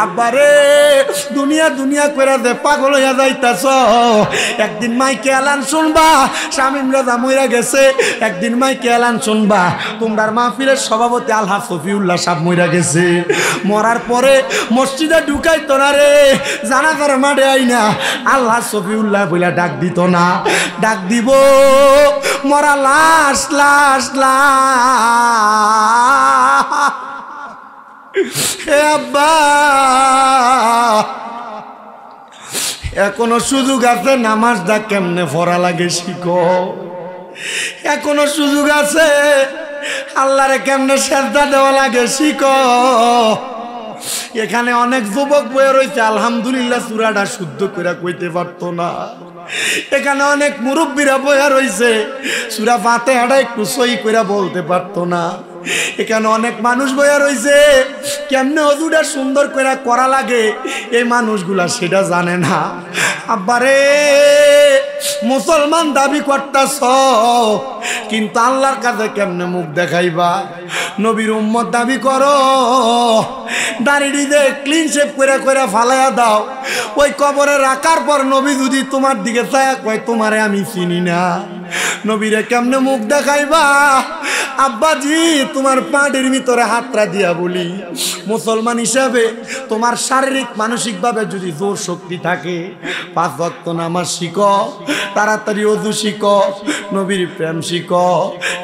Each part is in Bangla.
আব্বারে দুনিয়া দুনিয়া করে দে পাগল হইয়া যাইতাছ। একদিন মাইকে এলান শুনবা শামীম রাজা মইরা গেছে, একদিন মাইকে এলান শুনবা তোমরার মাহফিলের সভাপতি আলহাজ শফিউল্লাহ সাহেব মইরা গেছে। মরার পরে মসজিদে ঢুকাইতো না রে, জানাজার মাঠে আইনা আলহাজ শফিউল্লাহ বইলা ডাক দিত না, ডাক দিব মরা লাশ লাশ লাশ। হে আব্বা এখনো সুযোগ আছে নামাজটা কেমনে পড়া লাগে শিখো, এখনো সুযোগ আছে আল্লাহরে কেমনে সেজদা দেওয়া লাগে শিখো। এখানে অনেক যুবক বয়ে রয়েছে আলহামদুলিল্লাহ সূরাটা শুদ্ধ করে কইতে পারতো না। এখানে অনেক মুরব্বীরা বয়া রয়েছে সূরা ফাতিহাটা একটু সহি করে বলতে পারতো না। এখানে অনেক মানুষ বয়া রয়েছে কেমনে ওযুটা সুন্দর করে করা লাগে এই মানুষগুলা সেটা জানে না। আব্বারে মুসলমান দাবি করতাছ কিন্তু আল্লাহর কাছে কেমনে মুখ দেখাইবা? নবীর উম্মত দাবি করো, দাড়ি দিয়ে ক্লিন শেভ করে করে ফালাইয়া দাও, ওই কবরে রাখার পর নবী যদি তোমার দিকে চায়া কয় তোমারে আমি চিনি না, নবীরে কেমনে মুখ দেখাইবা? আব্বাজি তোমার পাটির ভিতরে হাতটা দিয়া বলি, মুসলমান হিসাবে তোমার শারীরিক মানসিকভাবে যদি জোর শক্তি থাকে 5 ওয়াক্ত নামাজ শিখো, তাড়াতাড়ি ওযু শিখো, নবীর প্রেম শিখো।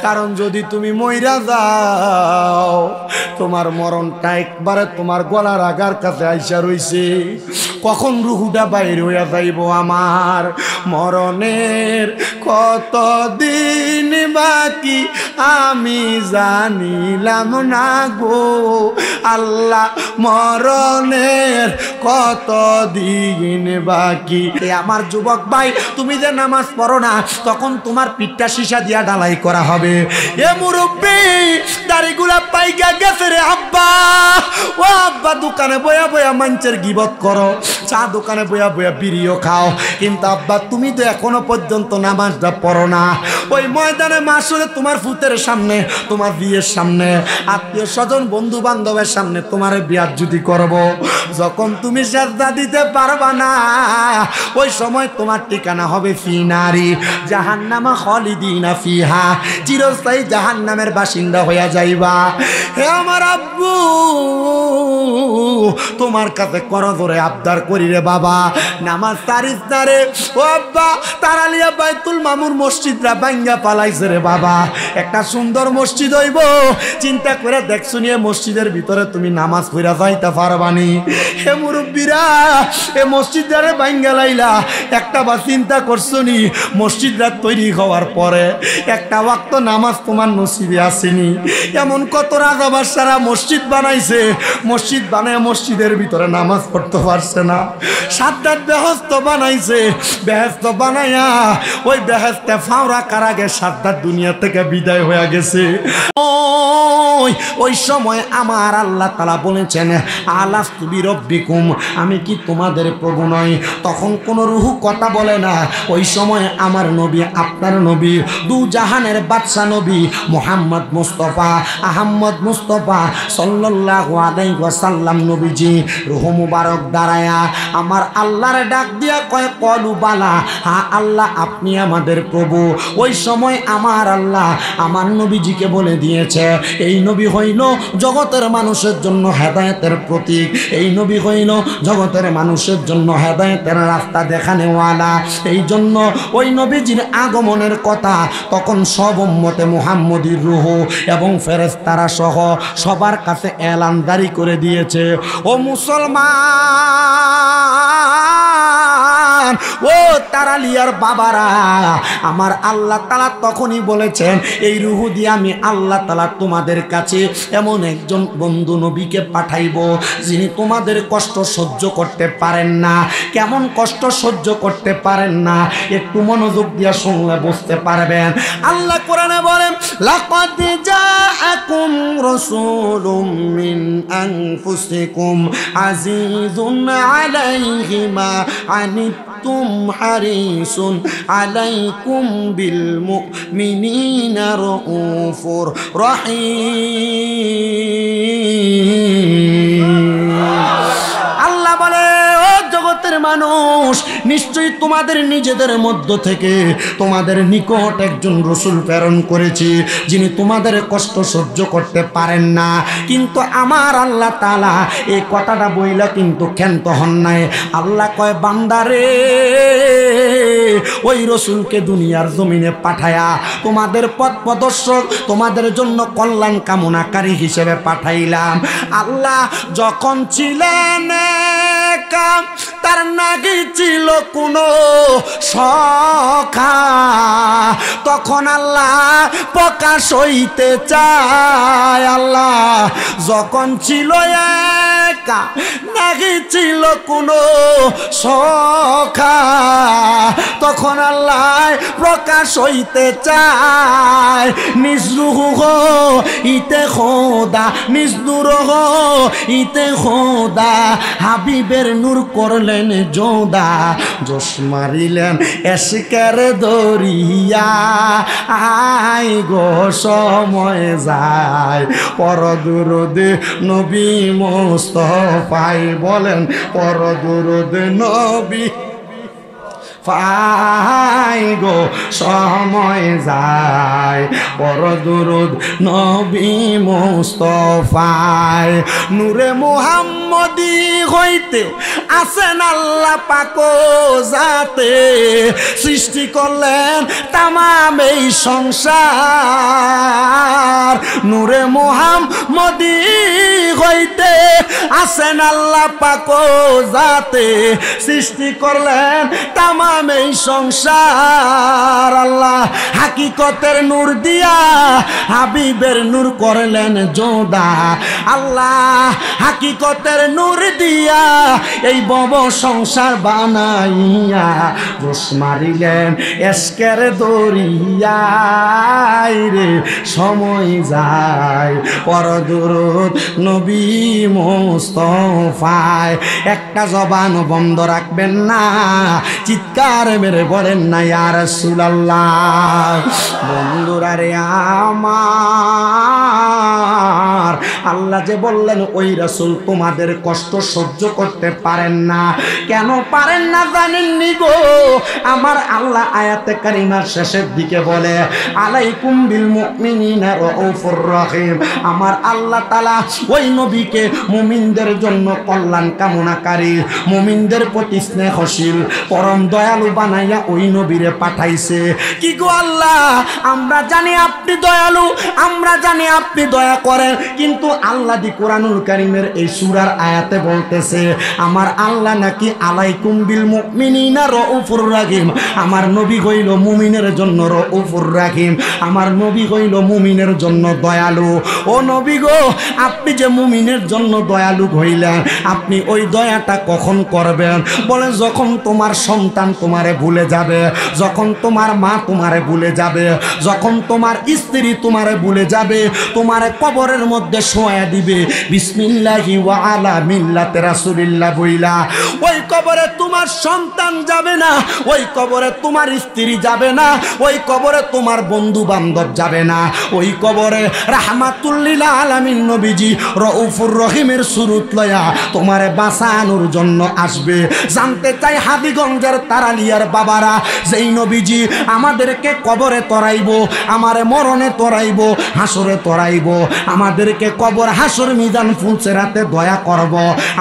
কারণ যদি তুমি মইরা যাও তোমার মরণটা একবারে তোমার গলার আগার কাছে আইসা রইছে, কখন রুহুটা বাইরে হইয়া যাইব আমার। মরণের কতদিন বাকি আমি জানিলাম না গো আল্লাহ, মরণের কতদিন বাকি। আমার যুবক ভাই তুমি যে নামাজ পড়ো না তখন তোমার পিঠটা সীসা দিয়া ঢালাই করা হবে। এ মুরব্বি দাড়িগুলা পাইকা গেছে রে আব্বা, ও আব্বা দোকানে বয়া বয়া মানুষের গিবত করো, চা দোকানে বয়া বয়া বিড়িও খাও, কিন্তু আব্বা তুমি তো এখনো পর্যন্ত নামাজটা পড়ো না। ওই ময়দানে মাসুরে তোমার ফুতের সামনে, তোমার বিয়ের সামনে, আত্মীয় স্বজন বন্ধু বান্ধবের সামনে তোমার বিয়ার যদি করবো, যখন তুমি সেজদা দিতে পারবা না ওই সময় তোমার ঠিকানা হবে ফিনারি জাহান্নামা খালিদিনা ফিহা, চিরস্থায়ী জাহান্নামের বাসিন্দা হইয়া যাইবা। হে আমার আব্বু তোমার কাছে করজোরে আবদার করি রে বাবা, নামাজ তারিস না রে। ও আব্বা তারালিয়া বাইতুল মামুর মসজিদরা ভাঙ্গা পালাইছে রে বাবা, একটা সুন্দর মসজিদ হইব চিন্তা করে দেখছো নিয়ে মসজিদের ভিতরে তুমি নামাজ পড়া যাইতে পারবানি? হে মুরব্বীরা এ মসজিদটারে ভাঙ্গা লাইলা একটা বা চিন্তা করছো নি মসজিদটা তৈরি হওয়ার পরে একটা ওয়াক্ত নামাজ তোমার নসিবে আসেনি? এমন কত রাজা বাদশারা মসজিদ বানাইছে, মসজিদ বানায় মসজিদের ভিতরে নামাজ পড়তে পারছে না। সাদ্দাত বেহেশত বানাইছে, বেহেশত বানাইয়া ওই বেহেশতে ফাওরা কারাগে সাদ্দাত দুনিয়া থেকে বিদায় হয়ে গেছে। ওই সময় আমার আল্লাহ তাআলা বলেছেন আলাস্তু বিরব্বিকুম, আমি কি তোমাদের প্রভু নই? তখন কোন রূহ কথা বলে না। ওই সময় আমার নবী, আপনার নবী, দু জাহানের বাদশা নবী মুহাম্মদ মুস্তাফা আহমদ মুস্তাফা সাল্লাল্লাহু আলাইহি ওয়াসাল্লাম নবীজি রূহ মুবারক দাঁড়ায়া আমার আল্লাহর ডাক দিয়া কয় কলু বালা, হ্যাঁ আল্লাহ আপনি আমাদের প্রভু। ওই সময় আমার আল্লাহ আমার নবীজিকে বলে দিয়েছে এই নবী হইল জগতের মানুষের জন্য হেদায়েতের প্রতীক, এই নবী হইল জগতের মানুষের জন্য হেদায়েতের রাস্তা দেখানেওয়ালা। এই জন্য ওই নবীজির আগমনের কথা তখন সব উম্মতে মুহাম্মদীর রূহ এবং ফেরেশতারা সহ সবার কাছে এলান জারি করে দিয়েছে। ও মুসলমান, ও তারালিয়ার বাবারা, আমার আল্লাহ তাআলা তখনই বলেছেন এই রূহ দিয়ে আমি আল্লাহ তাআলা তোমাদের কাছে এমন একজন বন্ধু নবীকে পাঠাইব যিনি তোমাদের কষ্ট সহ্য করতে পারেন না। কেমন কষ্ট সহ্য করতে পারেন না একটু মনোযোগ দিয়ে শুনলে বুঝতে পারবেন। আল্লাহ কোরআনে বলেন লাকাদ জাআকুম রাসূলুম মিন আনফুসিকুম আজিজুন আলাইহি মা আনিতুম হারিসুন আলাইকুম বিল মুমিনিনা রাউফুর রহিম। মানুষ, নিশ্চয়ই তোমাদের নিজেদের মধ্য থেকে তোমাদের নিকট একজন রসুল প্রেরণ করেছি, যিনি তোমাদের কষ্ট সহ্য করতে পারেন না। কিন্তু আমার আল্লাহ তাআলা এই কথাটা বইলা কিন্তু ক্ষান্ত হন নাই। আল্লাহ কয়, বান্দারে, ওই রসুলকে দুনিয়ার জমিনে পাঠায়া তোমাদের পথ প্রদর্শক, তোমাদের জন্য কল্যাণ কামনাকারী হিসেবে পাঠাইলাম। আল্লাহ যখন ছিলেন একা, তার নাগি ছিল কোনো সখা, তখন আল্লাহ প্রকাশ হইতে চায়। আল্লাহ যখন ছিল একা, নাগি ছিল কোনো সখা, তখন আল্লাহ প্রকাশ হইতে চায়। নিজরুহ ইতে খোদা, নিজনুর ইতে খোদা, হাবিবের নূর করলেন যোদা, জোশ মারিলেন এশকের দরিয়া। আই গো সময় যায়, পর দুরুদে নবী মুস্তাফাই, বলেন পর দুরুদে নবী পাই গো সময় যায়, পর দুরুদ নবী মুস্তাফায়। নূরে মুহাম্মদী হইতে আছেন আল্লাহ পাক জাতে, সৃষ্টি করলেন তামাম এই সংসার। নূরে মুহাম্মদী হইতে আছেন আল্লাহ পাক জাতে, সৃষ্টি করলেন তামাম এই সংসার। আল্লাহ হাকিকতের নূর দিয়া হাবিবের নূর করলেন যোদা। আল্লাহ হাকিকতের নূর দিয়া এই বব সংসার বানাইয়া, জোশ মারিলেন এশকের দরিয়ায় রে, সময় যায়, পর দুরুদ নবী মুস্তাফায়। একটা জবান বন্ধ রাখবেন না, চিৎকার মেরে বলেন না ইয়া রাসূলুল্লাহ। বন্ধুরা রে আমার, আল্লাহ যে বললেন ওই রাসূল তোমাদের কষ্ট সহ্য করতে পারেন না। কেন পারেন না জানেননি গো? আমার আল্লাহ আয়াতে কারিমার শেষের দিকে বলে, আলাইকুম বিল মুমিনিনা রাউফুর রহিম। আমার আল্লাহ তাআলা ওই নবীকে মুমিনদের জন্য কল্যাণ কামনাকারী, মুমিনদের প্রতি স্নেহশীল, পরম দয়ালু বানাইয়া ওই নবীরে পাঠাইছে। কি গো আল্লাহ, আমরা জানি আপনি দয়ালু, আমরা জানি আপনি দয়া করেন, কিন্তু আল্লাহ দি কোরআনুল কারীমের এই সূরার আয়াতে বলতেছে আমার আল্লাহ নাকি আলাইকুম বিল মুমিনিনা রাউফুর রহিম। আমার নবী হইল মুমিনের জন্য রাউফুর রহিম, আমার নবী হইল মুমিনের জন্য দয়ালু। ও নবী গো, আপনি যে মুমিনের জন্য দয়ালু হইলেন, আপনি ওই দয়াটা কখন করবেন? বলে যখন তোমার সন্তান তোমারে ভুলে যাবে, যখন তোমার মা তোমারে ভুলে যাবে, যখন তোমার স্ত্রী তোমারে ভুলে যাবে, তোমারে কবরের মধ্যে শোয়া দিবে বিসমিল্লাহি ওয়া আলা মিল্লাতি রাসূলিল্লাহ বইলা, ওই কবরে তোমার সন্তান যাবে না, ওই কবরে তোমার স্ত্রী যাবে না, ওই কবরে তোমার বন্ধু বান্ধব যাবে না, ওই কবরে রাহমাতুল লিল আলামিন নবীজি রাউফুর রহিমের সুরত লয়া তোমারে বাঁচানোর জন্য আসবে। জানতে চাই হাবিগঞ্জের তারালিয়ার বাবারা, যেই নবীজি আমাদেরকে কবরে তরাইব, আমারে মরণে তরাইব, হাসরে তরাইব, আমাদেরকে কবর হাসর মিজান ফুলসেরাতে দয়া করব,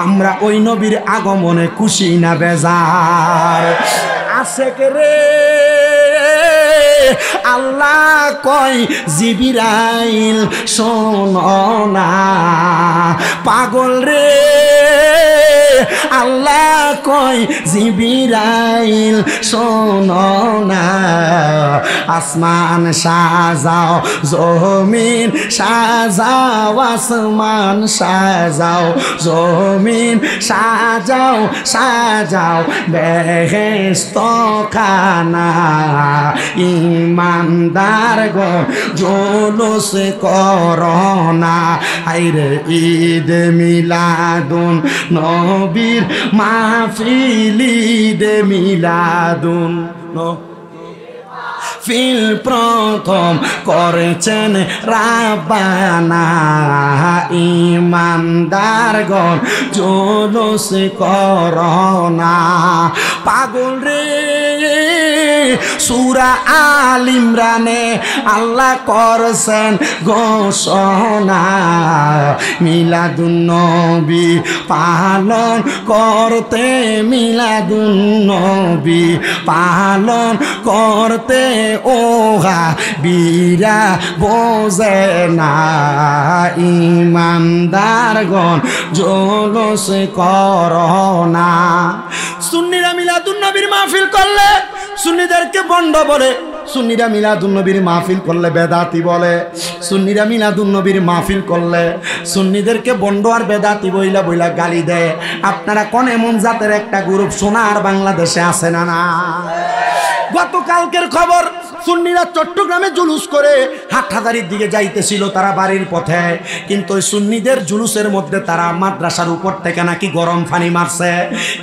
আমরা ওই নবীর আগমনে খুশি না বেজার? আশেক রে আল্লাহ কয় জিবরাইল শোনো না, পাগল রে আল্লাহ কয় জিবরাইল শোনো না, আসমান সাজাও জমিন সাজাও, আসমান সাজাও জমিন সাজাও, সাজাও বেহেশত খানা, ইমানদার গো জুলুস করোনা। আইরে ঈদ মিলাদুন নবীর মাহফিল, ঈদ মিলাদুন ফিল প্রথম করেছেন রাব্বানা। ইমানদারগণ জুলুস করোনা। পাগল রে সূরা আল ইমরানে আল্লাহ করছেন ঘোষণা, মিলাদুন নবী পালন করতে, মিলাদুন নবী পালন করতে ওহা বীরা বোঝে না। ইমানদারগণ জুলুস করোনা। সুন্নিরা মিলাদুন নবীর মাহফিল করলে সুন্নিদেরকে বন্ড বলে, সুন্নিরা মিলাদুন নবীর মাহফিল করলে বেদাতি বলে, সুন্নিরা মিলাদুন নবীর মাহফিল করলে সুন্নিদেরকে বন্ড আর বেদাতি বইলা বইলা গালি দেয়। আপনারা কোন এমন জাতের একটা গ্রুপ সোনার বাংলাদেশে আছে না? না, গতকালকের খবর, সুন্নিরা চট্টগ্রামে জুলুস করে হাটহাজারির দিকে যাইতেছিল তারা বাড়ির পথে, কিন্তু ওই সুন্নিদের জুলুসের মধ্যে তারা মাদ্রাসার উপর থেকে নাকি গরম পানি মারছে।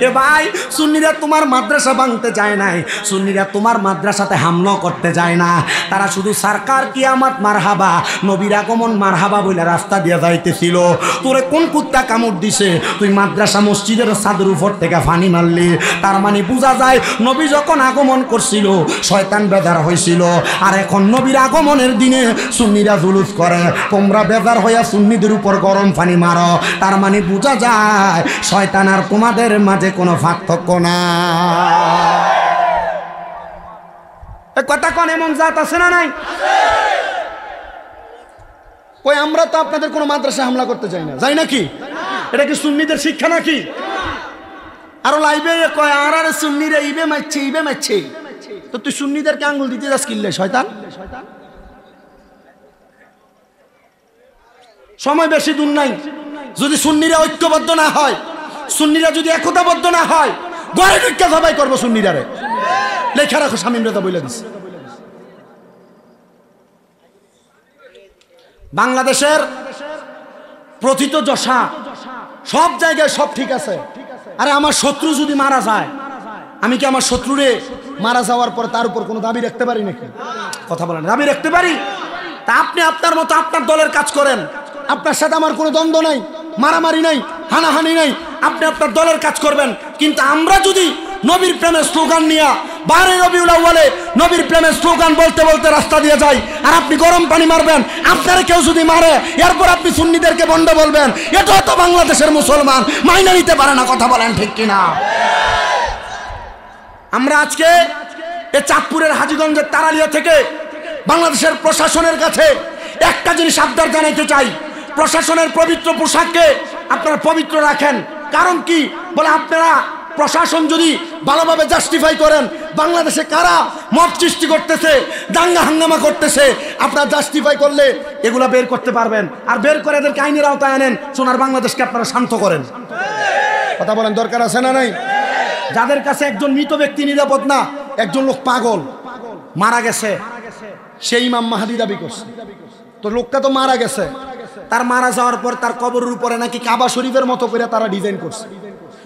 এ ভাই, সুন্নিরা তোমার মাদ্রাসা ভাঙতে যায় নাই, সুন্নিরা তোমার মাদ্রাসাতে হামলা করতে যায় না, তারা শুধু সরকার কিয়ামত মারহাবা, নবীর আগমন মারহাবা বলে রাস্তা দিয়ে যাইতেছিল। তোরে কোন কুত্তা কামড় দিছে? তুই মাদ্রাসা মসজিদের ছাদের উপর থেকে পানি মারলি। তার মানে বোঝা যায় নবী যখন আগমন করছিল শয়তান বেজার হয়েছিল, আর এখন নবীর আগমনের দিনে সুন্নিরা জুলুস করে, তোমরা বেজার হইয়া সুন্নিদের উপর গরম পানি মারো। তার মানে বোঝা যায় শয়তান আর তোমাদের মাঝে কোনো পার্থক্য না। কথা কোন এমন জাত আছে না নাই? কই আমরা তো আপনাদের কোনো মাদ্রাসা হামলা করতে চাই না, যাই নাকি? এটা কি সুন্নিদের শিক্ষা নাকি? আরো লাইবে কয় আর সুন্নিরা ইবে মারছে, ইবে মারছে। তো তুই সুন্নিদেরকে আঙ্গুল দিতে যাস কিনলে শয়তান? সময় বেশি দূর নাই, যদি সুন্নিরা ঐক্যবদ্ধ না হয়, সুন্নিরা যদি একতাবদ্ধ না হয়, গড়ে ঢুকে সবাই করবো সুন্নিরারে। লেখা রাখো, শামীম রেজা বলে দিস। বাংলাদেশের প্রথিত যশা সব জায়গায় সব ঠিক আছে। আরে আমার শত্রু যদি মারা যায়, আমি কি আমার শত্রুরে মারা যাওয়ার পর তার উপর কোনো দাবি রাখতে পারি নাকি? কথা বলেন, দাবি রাখতে পারি? তা আপনি আপনার মতো আপনার দলের কাজ করেন, আপনার সাথে আমার কোনো দ্বন্দ্ব নাই, মারামারি নাই, হানাহানি নাই, আপনি আপনার দলের কাজ করবেন। কিন্তু আমরা যদি নবীর প্রেমের স্লোগান নিয়ে 12 রবিউল আউয়ালে নবীর প্রেমের স্লোগান বলতে বলতে রাস্তা দিয়ে যাই, আর আপনি গরম পানি মারবেন, আপনারা কেউ যদি মারে এরপর আপনি সুন্নিদেরকে বন্ড বলবেন, এটা তো বাংলাদেশের মুসলমান মাইনে নিতে পারে না। কথা বলেন ঠিক কিনা? আমরা আজকে এ চাঁদপুরের হাজীগঞ্জের তারালিয়া থেকে বাংলাদেশের প্রশাসনের কাছে একটা জিনিস আবদার জানাইতে চাই, প্রশাসনের পবিত্র পোশাককে আপনারা পবিত্র রাখেন। কারণ কি বলে, আপনারা প্রশাসন যদি ভালোভাবে জাস্টিফাই করেন বাংলাদেশে কারা মব সৃষ্টি করতেছে, দাঙ্গা হাঙ্গামা করতেছে, আপনারা জাস্টিফাই করলে এগুলা বের করতে পারবেন, আর বের করে এদেরকে আইনের আওতায় আনেন, সোনার বাংলাদেশকে আপনারা শান্ত করেন। কথা বলেন, দরকার আছে না নাই? যাদের কাছে একজন মৃত ব্যক্তি নিরাপদ না, একজন লোক পাগল মারা গেছে, সেই ইমাম মাহাদি দাবি করছে, তো লোকটা তো মারা গেছে, তার মারা যাওয়ার পর তার কবরের উপরে নাকি কাবা শরীফের মতো করে তারা ডিজাইন করছে,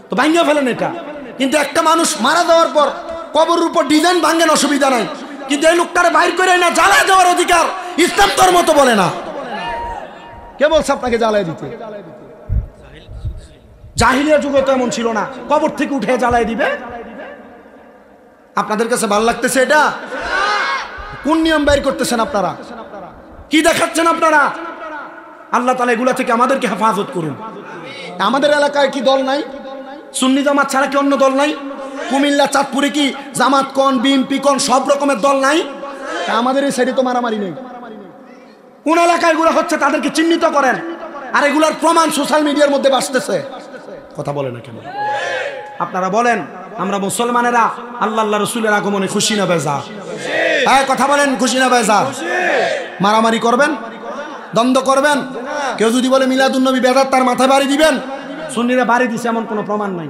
তো ভাঙিয়ে ফেলেন এটা। কিন্তু একটা মানুষ মারা যাওয়ার পর কবরের উপর ডিজাইন ভাঙেন, অসুবিধা নাই, কিন্তু এই লোকটারে বাইর করে না জ্বালায় দেওয়ার অধিকার ইসলাম তোর মতো বলে না। কে বলছে আপনাকে জ্বালায় দিতে? জাহিলিয়া যুগে তো এমন ছিল না, কবর থেকে উঠে জ্বালায় দিবে। আপনাদের কাছে ভালো লাগতেছে এটা? কোন নিয়ম বাইর করতেছেন আপনারা? কি দেখাচ্ছেন আপনারা? আল্লাহ তাআলা এগুলা থেকে আমাদেরকে হেফাজত করুন। আমাদের এলাকায় কি দল নাই? সুন্নি জামাত ছাড়া কি অন্য দল নাই? কুমিল্লা চাঁদপুরে কি জামাত কোন, বিএনপি কোন, সব রকমের দল নাই? আমাদের এই সাইডে তো মারামারি নেই। কোন এলাকায় এগুলো হচ্ছে তাদেরকে চিহ্নিত করেন, আর এগুলার প্রমাণ সোশ্যাল মিডিয়ার মধ্যে আসতেছে। কথা বলে না কেন? আপনারা বলেন আমরা মুসলমানেরা আল্লাহ আল্লাহ রসুলের আগমনে খুশি না বেজার? হ্যাঁ, কথা বলেন, খুশি না বেজার? মারামারি করবেন, দ্বন্দ্ব করবেন? কেউ যদি বলে মিলাদুন নবী বেদাত, তার মাথায় বাড়ি দিবেন? সুন্নিরা বাড়ি দিছে এমন কোনো প্রমাণ নাই,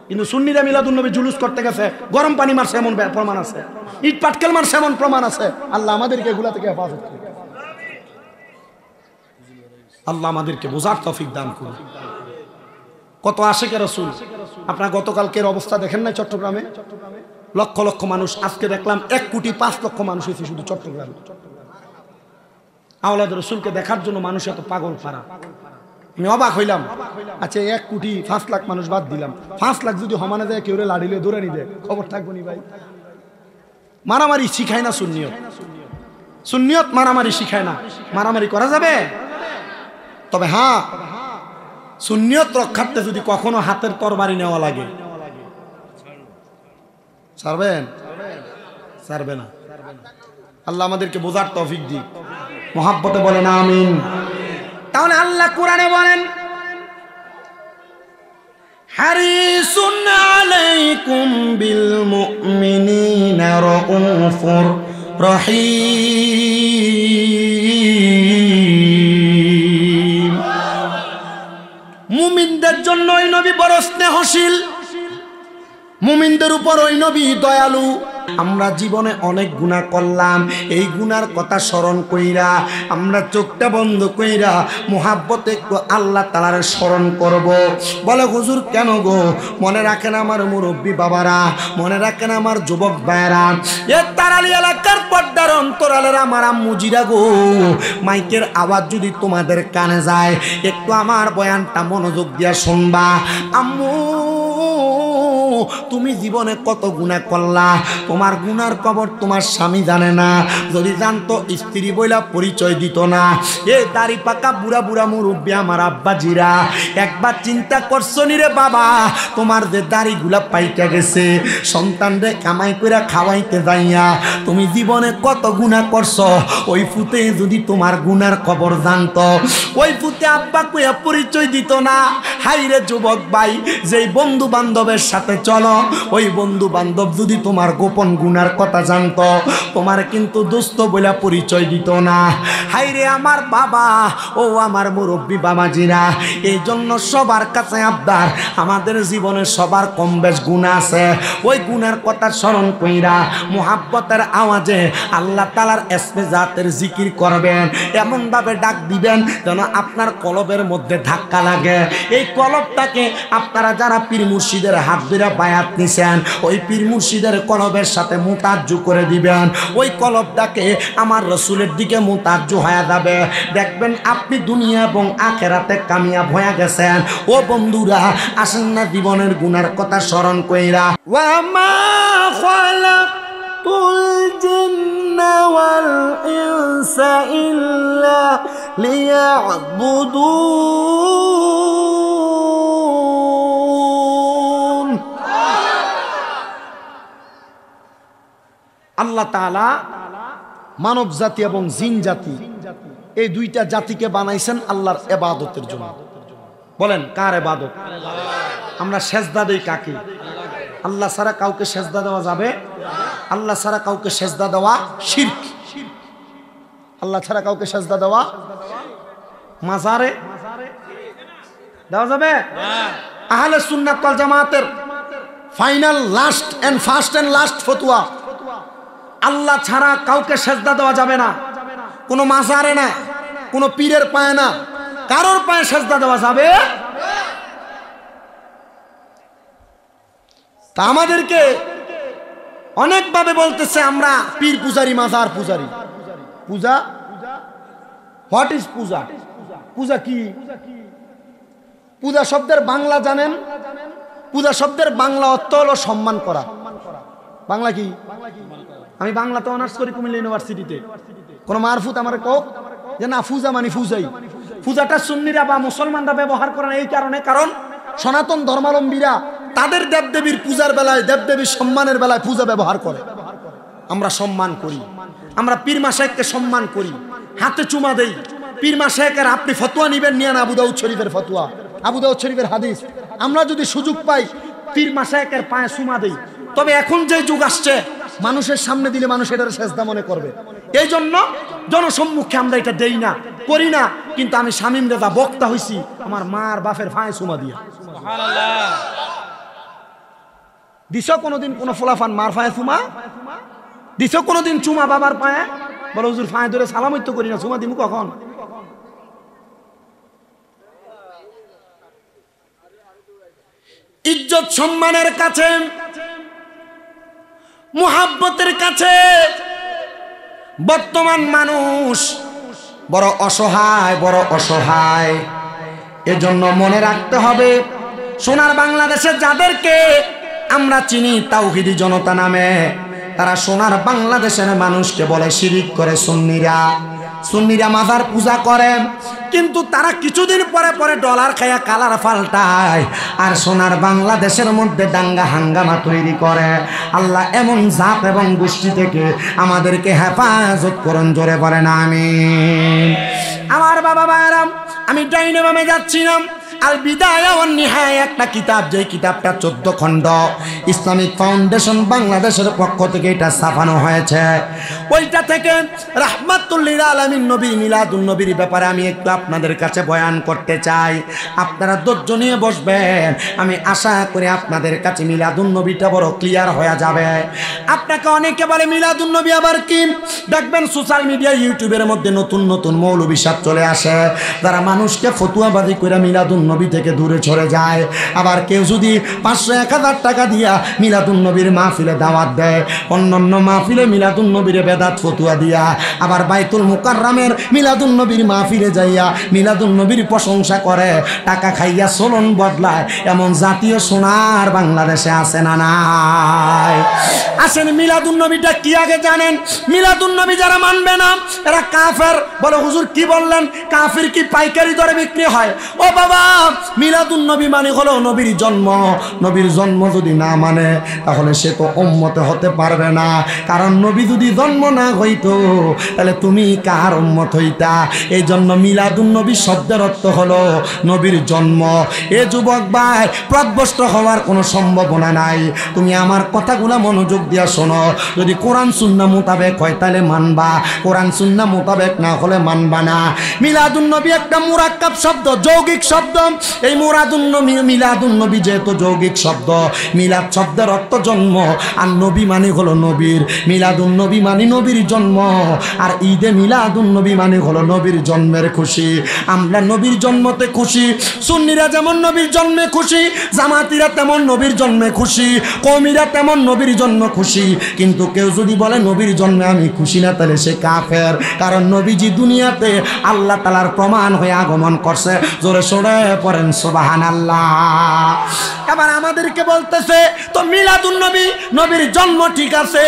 কিন্তু সুন্নিরা মিলাদুন নবী জুলুস করতে গেছে, গরম পানি মারছে এমন প্রমাণ আছে, ইট পাটকেল মারছে এমন প্রমাণ আছে। আল্লাহ আমাদেরকে এগুলা থেকে হেফাজত করুন, আল্লাহ আমাদেরকে বোঝার তৌফিক দান করুন। কত আশিকে রাসূল, আপনারা গতকালকের অবস্থা দেখেন না চট্টগ্রামে? লক্ষ লক্ষ মানুষ। আজকে দেখলাম 1,05,00,000 মানুষ হয়েছে শুধু চট্টগ্রামে। আওলাদ রসুলকে দেখার জন্য মানুষ এত পাগল পারা। আমি অবাক হইলাম। আচ্ছা 1,05,00,000 মানুষ বাদ দিলাম, 5 লাখ যদি সমানে দেয় কেউ লাড়িলে দৌড়ে নিবে, খবর থাকবো নি ভাই? মারামারি শিখায় না সুন্নিয়ত, সুন্নিয়ত মারামারি শিখায় না। মারামারি করা যাবে, তবে হ্যাঁ সুন্নিয়ত রক্ষার্থে যদি কখনো হাতের তরবারি নেওয়া লাগে, ছাড়বেন? ছাড়বে না। আল্লাহ আমাদেরকে বোঝার তৌফিক দিক, মুহাব্বতে বলেন আমিন। তাহলে আল্লাহ কোরআনে বলেন, হারিসুন আলাইকুম বিল মুমিনিনা রাউফুর রহিম। মুমিনদের জন্য ওই নবী বড় স্নেহশীল, মুমিনদের উপর ওই নবী দয়ালু। আমরা জীবনে অনেক গুনাহ করলাম, এই গুনার কথা স্মরণ কইরা আমরা চোখটা বন্ধ কইরা মুহাব্বতে একটু আল্লাহ তাআলার স্মরণ করব। বলে হুজুর কেন গো? মনে রাখেন আমার মুরব্বী বাবারা, মনে রাখেন আমার যুবক ভাইরা, এ তারালি এলাকার পর্দার অন্তরালের আমার আম্মুজিরা গো, মাইকের আওয়াজ যদি তোমাদের কানে যায় একটু আমার বয়ানটা মনোযোগ দিয়া শুনবা। আম্মু তুমি জীবনে কত গুনাহ করলা, তোমার গুনার খবর তোমার স্বামী জানে না, যদি জানতো স্ত্রী বইলা পরিচয় দিত না। এ দাড়ি পাকা বুড়া বুড়া মুরব্বী আমার আব্বাজিরা, একবার চিন্তা করছো নি রে বাবা, তোমার যে দাড়িগুলা পাইটা গেছে সন্তানরে কামাই করে খাওয়াইতে যাইয়া তুমি জীবনে কত গুনাহ করছো। ওই ফুতে যদি তোমার গুনার খবর জানতো, ওই ফুতে আব্বা কইয়া পরিচয় দিত না। হাইরে যুবক ভাই, যেই বন্ধু বান্ধবের সাথে চলো, ওই বন্ধু বান্ধব যদি তোমার গোপন গুনার কথা জানতো, তোমার কিন্তু দোস্ত বলে পরিচয় দিত না। হাইরে আমার বাবা, ও আমার মুরব্বী বাবাজিরা, এই জন্য সবার কাছে আবদার, আমাদের জীবনে সবার কম বেশ গুনাহ আছে। ওই গুনার কথা স্মরণ কইরা মুহাব্বতের আওয়াজে আল্লাহ তাআলার ইসমে জাতের জিকির করবেন, এমন ভাবে ডাক দিবেন যেন আপনার কলবের মধ্যে ধাক্কা লাগে। এই কলবটাকে আপনারা যারা পীর মুর্শিদের হাত ধরে বায়াত নিছেন, ওই পীর মুর্শিদের কলবের সাথে মুতাজ্জু করে দিবেন। ওই কলবটাকে আমার রসুলের দিকে মুতাজ্জু হয়ে যাবে। দেখবেন আপনি দুনিয়া এবং আখেরাতে কামিয়াব হয়ে গেছেন। ও বন্ধুরা, আসেন না জীবনের গুনার কথা স্মরণ কইরা। ওয়া মা খালাকুল জিন্না ওয়াল ইনসা ইল্লা লিয়াবুদুন। আল্লাহ তাআলা মানব জাতি এবং জিন জাতি, এই দুইটা জাতিকে বানাইছেন আল্লাহর ইবাদতের জন্য। বলেন কার ইবাদত? আমরা সেজদা দেই কাকে? আল্লাহ ছাড়া কাউকে সেজদা দেওয়া যাবে? আল্লাহ ছাড়া কাউকে সেজদা দেওয়া শিরক। আল্লাহ ছাড়া কাউকে সেজদা দেওয়া, মাজারে দেওয়া যাবে? আহলে সুন্নাত ওয়াল জামাতের final last and first and last ফতোয়া, আল্লাহ ছাড়া কাউকে সেজদা দেওয়া যাবে না। কোনো মাজারে না, কোনো পীরের পায়ে না, কারোর পায়ে সেজদা দেওয়া যাবে? তা আমাদেরকে অনেকভাবে বলতেছে আমরা পীর পূজারি, মাজার পূজারি। পূজা, হোয়াট ইজ পূজা? পূজা কি? পূজা শব্দের বাংলা জানেন? পূজা শব্দের বাংলা অর্থ হলো সম্মান করা। বাংলা কি? আমি বাংলাতে অনার্স করি কুমিল্লা ইউনিভার্সিটিতে। কোন মারফুত আমার কোক যে না পূজা মানে পূজাই। পূজাটা সুন্নিরা বা মুসলমানরা ব্যবহার করেন এই কারণে, কারণ সনাতন ধর্মাবলম্বীরা তাদের দেবদেবীর পূজার বেলায়, দেবদেবীর সম্মানের বেলায় পূজা ব্যবহার করে। আমরা সম্মান করি, আমরা পীর মাশায়েখকে সম্মান করি, হাতে চুমা দেই। পীর মাশায়েখের আপনি ফতোয়া নিবেন, নিয়ে না আবু দাউদ শরীফের ফতোয়া, আবু দাউদ শরীফের হাদিস। আমরা যদি সুযোগ পাই পীর মাশায়েখের পায়ে চুমা দেই। তবে এখন যে যুগ আসছে, মানুষের সামনে দিলে মানুষ এটার সেজদা মনে করবে, এই জন্য জনসম্মুখে আমরা এটা দেই না, করি না। কিন্তু আমি শামীম রেজা বক্তা হইছি আমার মার বাপের পায়ে চুমা দিয়া। সুবহানাল্লাহ। দিছো কোনোদিন কোন ফোলাফান মার পায়ে চুমা? দিছো কোনোদিন চুমা বাবার পায়ে? বলো হুজুর পায়ে ধরে সালাম তো করি না, চুমা দিমু কখন? ইজ্জত সম্মানের কাছে মুহাব্বতের কাছে বর্তমান মানুষ বড় অসহায়, বড় অসহায়। এজন্য মনে রাখতে হবে, সোনার বাংলাদেশে যাদেরকে আমরা চিনি তাওহীদি জনতা নামে, তারা সোনার বাংলাদেশের মানুষকে বলে শিরিক করে। সুন্নিরা মাজার পূজা করে, কিন্তু তারা কিছুদিন পরে পরে ডলার খায়া কালার পাল্টায় আর সোনার বাংলাদেশের মধ্যে দাঙ্গা হাঙ্গামা তৈরি করে। আল্লাহ এমন জাত এবং গোষ্ঠী থেকে আমাদেরকে হেফাজত করুন, জোরে বলেন আমিন। আমার বাবা ভাইরা, আমি ডাইনে বামে যাচ্ছিলাম, আল বিদায়া ওয়ান নিহায়া একটা কিতাব, যে কিতাবটা 14 খণ্ড, ইসলামিক ফাউন্ডেশন বাংলাদেশের পক্ষ থেকে এটা ছাপানো হয়েছে। ওইটা থেকে রাহমাতুল লিল আলামিন নবী মিলাদুন নবীর ব্যাপারে আমি একটু আপনাদের কাছে বয়ান করতে চাই। আপনারা ধৈর্য নিয়ে বসবেন, আমি আশা করি আপনাদের কাছে মিলাদুন নবীটা বড় ক্লিয়ার হয়ে যাবে। আপনাকে অনেকে বলে মিলাদুন নবী আবার কি? দেখবেন সোশ্যাল মিডিয়া, ইউটিউবের মধ্যে নতুন নতুন মৌলবী সাহেব চলে আসে, যারা মানুষকে ফতুয়াবাজি করে মিলাদুন নবী থেকে দূরে সরে যায়। আবার কেউ যদি 500-1000 টাকা দিয়া মিলাদুন নবীর মাহফিলে দাওয়াত দেয়, অন্যান্য মাহফিলে মিলাদুন নবীর বেদাত ফতুয়া দিয়া, আবার বাইতুল মুকাররমের মিলাদুন নবীর মাহফিলে যাইয়া মিলাদুন নবীর প্রশংসা করে, টাকা খাইয়া চলন বদলায়, এমন জাতীয় সোনার বাংলাদেশে আছে না নাই? আসেন, মিলাদুন নবীটা কি আগে জানেন? মিলাদুন নবী যারা মানবে না এরা কাফের। বলে হুজুর কি বললেন? কাফির কি পাইকারি দরে বিক্রি হয়? ও বাবা, মিলাদুন নবী মানে হলো নবীর জন্ম। নবীর জন্ম যদি না মানে তাহলে সে তো উম্মতে হতে পারবে না, কারণ নবী যদি জন্ম না হইতো তাহলে তুমি কার উম্মত হইতা? এই জন্য মিলাদুন নবী শব্দের অর্থ হলো নবীর জন্ম। এ যুবক ভাই, পথভ্রষ্ট হওয়ার কোনো সম্ভাবনা নাই। তুমি আমার কথাগুলো মনোযোগ দিয়া শোনো। যদি কোরআন সুন্নাহ মোতাবেক হয় তাহলে মানবা, কোরআন সুন্নাহ মোতাবেক না হলে মানবা না। মিলাদুন নবী একটা মুরাক্কাব শব্দ, যৌগিক শব্দ। এই মিলাদুন নবী যেহেতু যৌগিক শব্দ, মিলাদ শব্দের অর্থ জন্ম, আর নবী মানে হলো নবীর। মিলাদুন নবী মানে নবীর জন্ম, আর ঈদে মিলাদুন নবী মানে হলো নবীর জন্মের খুশি। আমরা নবীর জন্মতে খুশি। সুন্নিরা যেমন নবীর জন্মে খুশি, জামাতিরা তেমন নবীর জন্মে খুশি, কওমিরা তেমন নবীর জন্ম খুশি। কিন্তু কেউ যদি বলে নবীর জন্মে আমি খুশি না, তাহলে সে কাফের। কারণ নবীজি দুনিয়াতে আল্লাহ তাআলার প্রমাণ হয়ে আগমন করছে। জোরে সোরে পড়েন সুবহানাল্লাহ। এবার আমাদেরকে বলতেছে তো মিলাদুন নবী, নবীর জন্ম ঠিক আছে,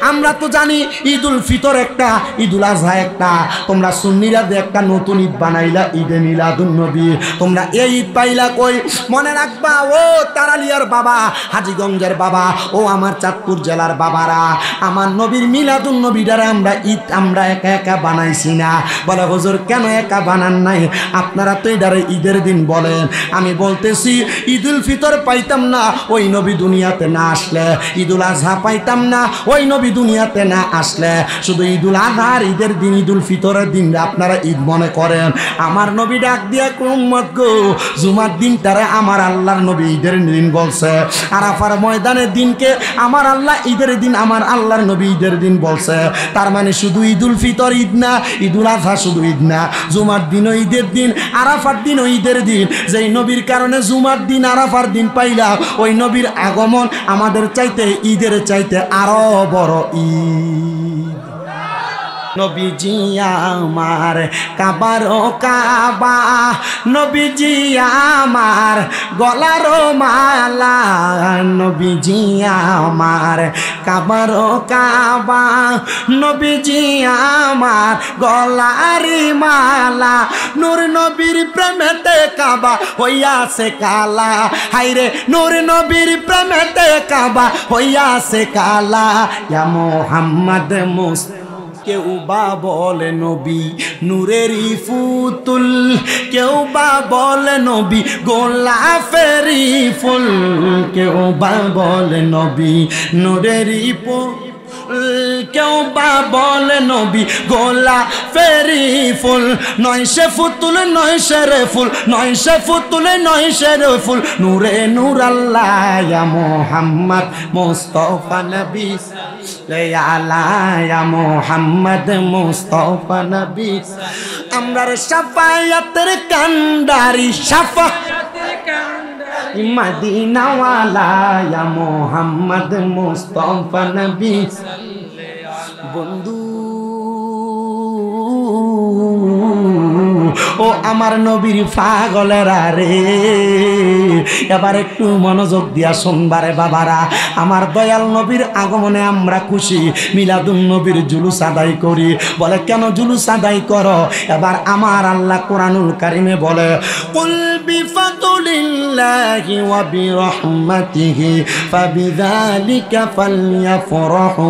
আমরা তো জানি ঈদুল ফিতর একটা, ঈদুল আজহা একটা। তোমরা সুন্নিরা যে একটা নতুন ঈদ বানাইলা, ঈদে মিলাদুন নবী। তোমরা এই ঈদ পাইলা কই? মনে রাখবা, ও তারালিয়ার বাবা, হাজীগঞ্জের বাবা, ও আমার চাঁদপুর জেলার বাবারা, আমার নবীর মিলাদুন নবীটারে আমরা একা একা বানাইছি না। বলে হুজুর কেন একা বানান নাই? আপনারা তো এটারে ঈদের দিন বলেন। আমি বলতেছি ঈদুল ফিতর পাইতাম না ওই নবী দুনিয়াতে না আসলে, ঈদুল আজহা পাইতাম না ওই নবী দুনিয়াতে না আসলে। শুধু ঈদুল আজহার ঈদের দিন, ঈদুল ফিতরের দিন আপনারা ঈদ মনে করেন। আমার নবী ডাক দিয়া উম্মত গো, জুমার দিনটারে আমার আল্লাহর নবী ঈদের দিন বলছে, আরাফার ময়দানের দিনকে আমার আল্লাহ ঈদের দিন, আমার আল্লাহর নবী ঈদের দিন বলছে। তার মানে শুধু ঈদুল ফিতর ঈদ না, ঈদুল আজহা শুধু ঈদ না, জুমার দিনও ঈদের দিন, আরাফার দিনও ঈদের দিন। যেই নবীর কারণে জুমার দিন আরাফার দিন পাইলাম, ওই নবীর আগমন আমাদের চাইতে, ঈদের চাইতে আরো বড় ঈদ। নবীজি আমার কাবারো কাবা, নবীজি আমার গলারো মালা, নবীজি আমার কাবারো কাবা, নবীজি আমার গলারি মালা। নূর নবীর প্রেমেতে কাবা হইয়াছে কালা, হাইরে নূর নবীর প্রেমেতে কাবা হইয়াছে কালা। ইয়া মুহাম্মদ মুস্তাফা, কেউ বা বলে নবী নূরেরই ফুতুল, কেউ বা বলে নবী গোলাপেরই ফুল, কেউ বা বলে নবী নূরেরই ফুল, কেউ বা বলে নবী গোলাপেরই ফুল। নয় সে ফুতুল নয় সে রে ফুল, নয় সে ফুতুল নয় সে রে ফুল, নূরে নূর আল্লাহ। ইয়া মুহাম্মদ মুস্তাফা নবী আলা মুহাম্মদ মুস্তাফা নবী, আমরার শাফায়াতের কান্ডারি, শাফায়াতের কান্ডারি, মদিনাওয়ালা ইয়া মোহাম্মদ মুস্তাফা নবী বন্ধু ও আমার নবীর পাগলেরা রে, এবার একটু মনোযোগ দিয়া শুনবারে বাবারা। আমার দয়াল নবীর আগমনে আমরা খুশি, মিলাদুন নবীর জুলুস আদায় করি। বলে কেন জুলুস আদায় করো? এবার আমার আল্লাহ কোরআনুল কারিমে বলে কুল বিফাদলিল্লাহি ওয়া বিরহমাতিহি ফাবিযালিকা ফালইফরাহু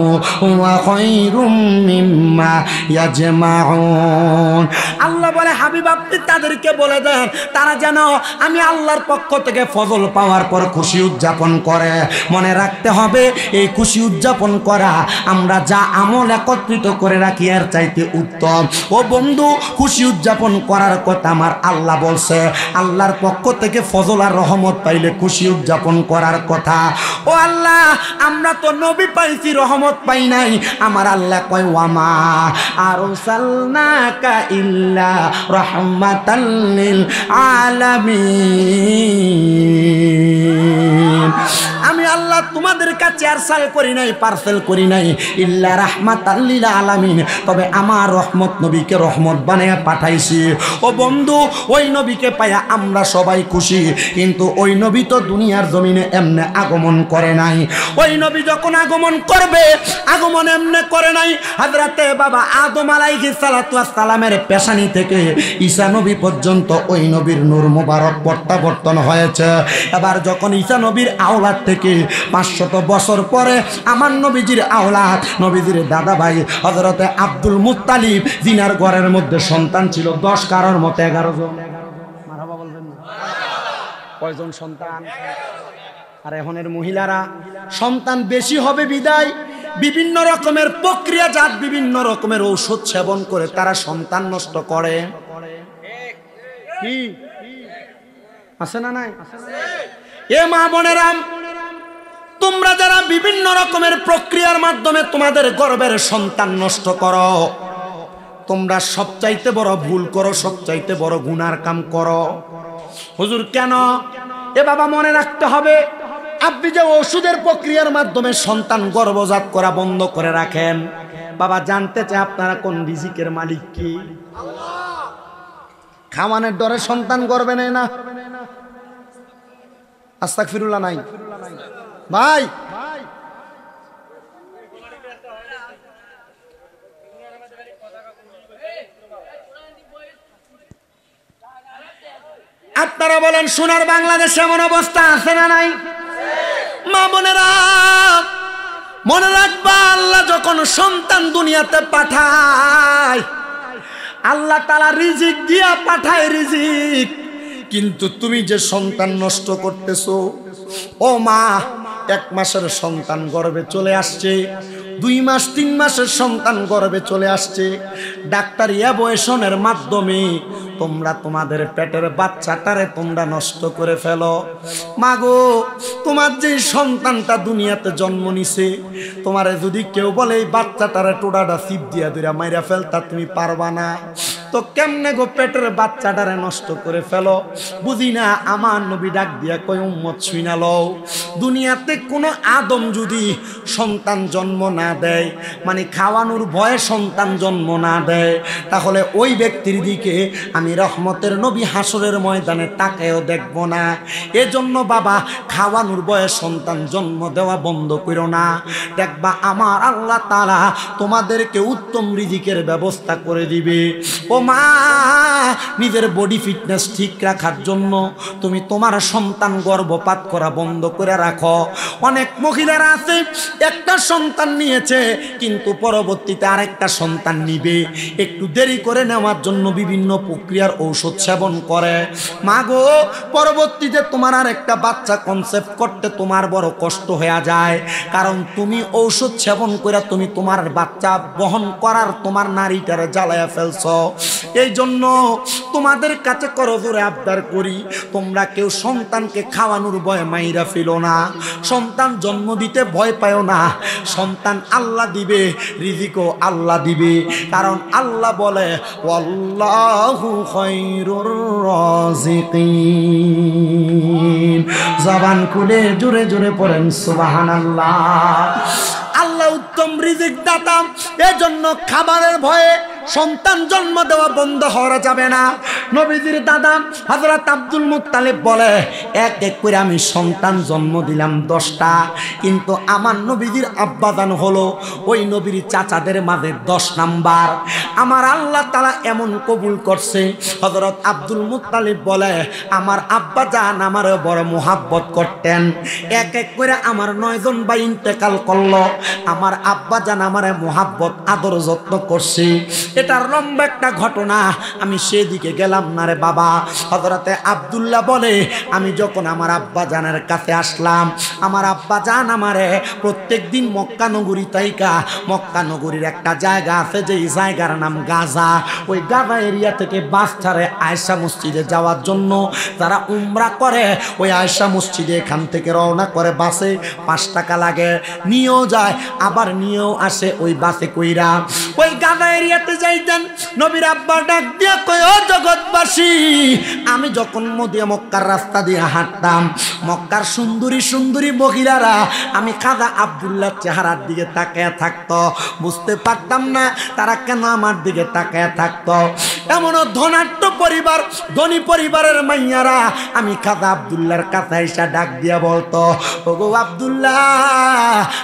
ওয়া খায়রুম মিম্মা ইয়াজমাউন। আল্লাহ বলে হাবিব আপনি তাদেরকে বলে দেন তারা যেন আমি আল্লাহর পক্ষ থেকে ফজল পাওয়ার পর খুশি উদযাপন করে। মনে রাখতে হবে এই খুশি উদযাপন করা আমরা যা আমল একত্রিত করে রাখি এর চাইতে উত্তম। ও বন্ধু, খুশি উদযাপন করার কথা আমার আল্লাহ বলছে। আল্লাহর পক্ষ থেকে ফজল আর রহমত পাইলে খুশি উদযাপন করার কথা। ও আল্লাহ, আমরা তো নবী পাইছি, রহমত পাই নাই। আমার আল্লাহ কয় ওয়ামা আরসালনাকা ইল্লা রাহমাতাল লিল আলামিন। আমি আল্লাহ তোমাদের কাছে আরসাল করি নাই, পার্সেল করি নাই ইল্লা রাহমাতাল লিল আলামিন, তবে আমার রহমত নবীকে রহমত বানিয়ে পাঠাইছি। ও বন্ধু, ওই নবীকে পাইয়া আমরা সবাই খুশি, কিন্তু ওই নবী তো দুনিয়ার জমিনে এমনে আগমন করে নাই। ওই নবী যখন আগমন করবে, আগমন এমনে করে নাই। হযরতে বাবা আদম আলাইহিস সালাতু ওয়াস সালামের পেশানি থেকে ঈসা নবী পর্যন্ত ওই নবীর নূর মুবারক প্রত্যাবর্তন হয়েছে। এবার যখন ঈসা নবীর আওলাদ থেকে 500 বছর পরে আমার নবীজির আওলাদ, নবীজির দাদা ভাই হযরতে আব্দুল মুত্তালিব, জিনার ঘরের মধ্যে সন্তান ছিল 10 কারোর মতো 11 জন। মারহাবা বলবেন না? কয়জন সন্তান? আর এখনের মহিলারা সন্তান বেশি হবে বিদায় বিভিন্ন রকমের প্রক্রিয়াজাত বিভিন্ন রকমের ঔষধ সেবন করে তারা সন্তান নষ্ট করে। কি আছে না নাই? এ মা বোনেরা, তোমরা যারা বিভিন্ন রকমের প্রক্রিয়ার মাধ্যমে তোমাদের গর্ভের সন্তান নষ্ট করো, তোমরা সবচাইতে বড় ভুল করো, সবচাইতে বড় গুনার কাম করো। হুজুর কেন? এ বাবা মনে রাখতে হবে, আপনি যে ওষুধের প্রক্রিয়ার মাধ্যমে সন্তান গর্ভজাত করা বন্ধ করে রাখেন, বাবা জানতে চাই আপনারা কোন রিজিকের মালিক কি? খাওয়ানোর ডরে সন্তান গর্ভে নেয় না? আস্তাগফিরুল্লাহ নাই ভাই? আপনারা বলেন সোনার বাংলাদেশে এমন অবস্থা আছে না নাই? মা বোনেরা মনে রাখবা, আল্লাহ যখন সন্তান দুনিয়াতে পাঠায়, আল্লাহ তাআলা রিজিক দিয়া পাঠায় রিজিক, কিন্তু তুমি যে সন্তান নষ্ট করতেছো, ও মা 1 মাসের সন্তান গর্ভে চলে আসছে, 2 মাস 3 মাসের সন্তান গর্ভে চলে আসছে, ডাক্তার অ্যাবর্শনের মাধ্যমে তোমরা তোমাদের পেটের বাচ্চাটারে তোমরা নষ্ট করে ফেলো। মাগো, তোমার যে সন্তানটা দুনিয়াতে জন্ম নিছে, তোমারে যদি কেউ বলে এই বাচ্চাটারে টোড়াটা চিপ দিয়া দুইরা মাইরা ফেলতা, তুমি পারবা না, তো কেমনে গো পেটের বাচ্চাটারে নষ্ট করে ফেলো? বুঝি না। আমার নবী ডাক দিয়া কই, উম্মত শুইনা লও, দুনিয়াতে কোনো আদম যদি সন্তান জন্ম না দেয়, মানে খাওয়ানোর ভয়ে সন্তান জন্ম না দেয়, তাহলে ওই ব্যক্তির দিকে আমি রহমতের নবী হাসরের ময়দানে তাকেও দেখব না। এজন্য বাবা খাওয়ানোর ভয়ে সন্তান জন্ম দেওয়া বন্ধ করো না। দেখবা আমার আল্লাহ তাআলা তোমাদেরকে উত্তম রিজিকের ব্যবস্থা করে দিবে। ও মা, নিজের বডি ফিটনেস ঠিক রাখার জন্য তুমি তোমার সন্তান গর্ভপাত করা বন্ধ করে রাখো। অনেক মহিলারা আছে একটা সন্তান নিয়েছে, কিন্তু পরবর্তীতে আরেকটা সন্তান নিবে, একটু দেরি করে নেওয়ার জন্য বিভিন্ন প্রক্রিয়ার ঔষধ সেবন করে। মাগো, পরবর্তীতে তোমার আরেকটা বাচ্চা কনসেপ্ট করতে তোমার বড় কষ্ট হয়ে যায়, কারণ তুমি ঔষধ সেবন করে তুমি তোমার বাচ্চা বহন করার তোমার নারীটারে জ্বালায়া ফেলছো। এই জন্য তোমাদের কাছে করজোরে আবদার করি, তোমরা কেউ সন্তানকে খাওয়ানোর ভয়ে মাইরা ফেলো না, সন্তান জন্ম দিতে ভয় পায় না। সন্তান আল্লাহ দিবে, রিজিকও আল্লাহ দিবে, কারণ আল্লাহ বলে ওয়াল্লাহু খায়রুর রাজিকিন। জবান খুলে জোরে জোরে পড়েন সুবহানাল্লাহ। আল্লাহ উত্তম রিজিক দাতা, এজন্য খাবারের ভয়ে সন্তান জন্ম দেওয়া বন্ধ হওয়া যাবে না। নবীজির দাদা হযরত আব্দুল মুত্তালিব বলে, এক এক করে আমি সন্তান জন্ম দিলাম 10টা, কিন্তু আমার নবীজির আব্বাজান হলো ওই নবীর চাচাদের মাঝে 10 নাম্বার। আমার আল্লাহ তাআলা এমন কবুল করছে। হযরত আব্দুল মুত্তালিব বলে, আমার আব্বাজান আমারে বড় মোহাব্বত করতেন। এক এক করে আমার 9 জন ভাই ইন্তেকাল করলো, আমার আব্বাজান আমারে মোহাব্বত আদর যত্ন করছে। এটার লম্বা একটা ঘটনা, আমি সেদিকে গেলাম না রে বাবা। হযরতে আব্দুল্লাহ বলে, আমি যখন আমার আব্বাজানের কাছে আসলাম, আমার আব্বাজান আমারে প্রত্যেক দিন মক্কা নগরী তাইকা, মক্কা নগরীর একটা জায়গা আছে যে জায়গার নাম গাজা, ওই গাজা এরিয়া থেকে বাস ছাড়ে আয়েশা মসজিদে যাওয়ার জন্য। যারা উমরা করে ওই আয়েশা মসজিদে এখান থেকে রওনা করে বাসে 5 টাকা লাগে, নিয়েও যায় আবার নিয়েও আসে ওই বাসে কইরা। ওই গাজা এরিয়াতে যাইতেন। নবীর আব্বা ডাক দিয়া কই, ও জগৎবাসী, আমি যখন মক্কার রাস্তা দিয়ে হাঁটতাম, মক্কার সুন্দরী সুন্দরী মহিলারা আমি খাজা আব্দুল্লাহ চেহারার দিকে তাকায় থাকতো, বুঝতে পারতাম না তারা কেন আমার দিকে তাকায় থাকতো। এমনও ধনাঢ্য পরিবার, ধনী পরিবারের মাইয়ারা আমি খাজা আব্দুল্লাহর কাছে এসে ডাক দিয়া বলতো, ওগো আব্দুল্লাহ,